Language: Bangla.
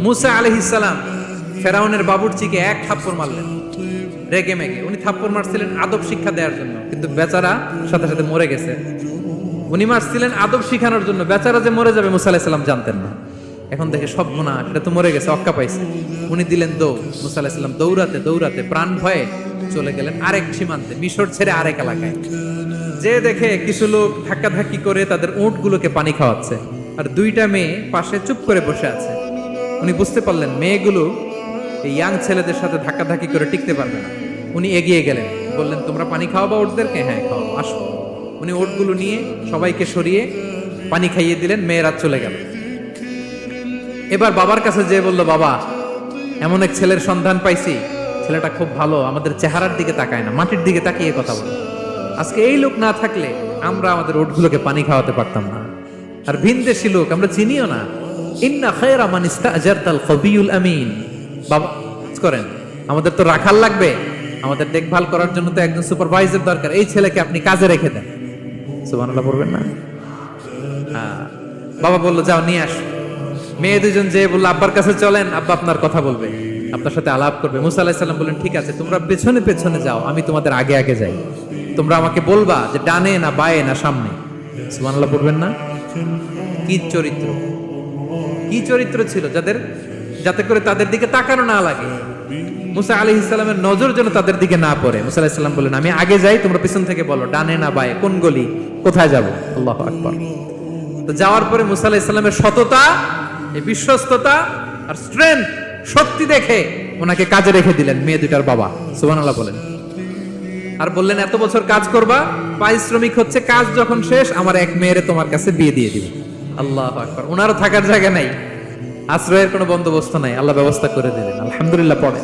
মুসা আলাইহিস সালাম ফেরাউনের বাবুর্চিকে এক থাপ্পড় মারলেন রেগে মেগে। উনি থাপ্পড় মারছিলেন আদব শিক্ষা দেওয়ার জন্য, কিন্তু বেচারা সাথে সাথে মরে গেছে। উনি মারছিলেন আদব শিখানোর জন্য, বেচারা যে মরে যাবে মুসা আলাইহিস সালাম জানতেন না। এখন দেখে সব গুনাহ, এটা তো মরে গেছে, অক্কা পাইছে। উনি দিলেন দৌড়। মুসা আলাইহিস সালাম দৌড়াতে দৌড়াতে প্রাণ ভয়ে চলে গেলেন আরেক সীমান্তে, মিশর ছেড়ে আরেক এলাকায়। যে দেখে কিছু লোক ধাক্কাধাক্কি করে তাদের উটগুলোকে পানি খাওয়াচ্ছে, আর দুইটা মেয়ে পাশে চুপ করে বসে আছে। উনি বুঝতে পারলেন মেয়েগুলো এই ইয়াং ছেলেদের সাথে ধাক্কাধাক্কি করে টিকতে পারবে না। উনি এগিয়ে গেলেন, বললেন তোমরা পানি খাওয়াবা উটদেরকে? হ্যাঁ খাওয়াবো, আসো। উনি উটগুলো নিয়ে সবাইকে সরিয়ে পানি খাইয়ে দিলেন, মেয়েরা চলে গেল। এবার বাবার কাছে যেয়ে বলল, বাবা এমন এক ছেলের সন্ধান পাইছি, ছেলেটা খুব ভালো, আমাদের চেহারার দিকে তাকায় না, মাটির দিকে তাকিয়ে কথা বলে। আজকে এই লোক না থাকলে আমরা আমাদের উটগুলোকে পানি খাওয়াতে পারতাম না। আর ভিনদেশী লোক, আমরা চিনিও না। ইন্না খায়রা মান ইস্তাজারতাল কবিয়ুল আমিন। বাবা করেন, আমাদের তো রাখাল লাগবে, আমাদের দেখভাল করার জন্য তো একজন সুপারভাইজার দরকার। এই ছেলেকে আপনি কাজে রেখে দেন। সুবহানাল্লাহ পড়বেন না? বাবা বললো যাও নিয়ে আস। মেয়ে দুজন যে বললো আব্বার কাছে চলেন, আব্বা আপনার কথা বলবে, আপনার সাথে আলাপ করবে। মুসা আলাইহিস সালাম বললেন ঠিক আছে, তোমরা পেছনে পেছনে যাও, আমি তোমাদের আগে আগে যাই। তোমরা আমাকে বলবা যে ডানে না বায়ে না সামনে। সুবহানাল্লাহ পড়বেন না? কি চরিত্র, কি চরিত্র ছিল যাতে করে তাদের দিকে তাকানো না লাগে, মুসা আলাইহিস সালামের নজর যেন তাদের দিকে না পড়ে। মুসা আলাইহিস সালাম বললেন আমি আগে যাই, তোমরা পিছন থেকে বলো ডানে না বায়ে, কোন গলি, কোথায় যাব। আল্লাহু আকবার। তো যাওয়ার পরে মুসা আলাইহিস সালামের সততা, এই বিশ্বস্ততা আর স্ট্রেংথ, শক্তি দেখে ওনাকে কাজে রেখে দিলেন মেয়ে দুটার বাবা। সুবহানাল্লাহ বলেন। আর বললেন এত বছর কাজ করবা, পারিশ্রমিক হচ্ছে কাজ যখন শেষ আমার এক মেয়েরে তোমার কাছে বিয়ে দিয়ে দিবে। আল্লাহু আকবার। ওনারও থাকার জায়গা নাই, আশ্রয়ের কোনো বন্দোবস্ত নাই, আল্লাহ ব্যবস্থা করে দিলেন। আলহামদুলিল্লাহ পড়ে।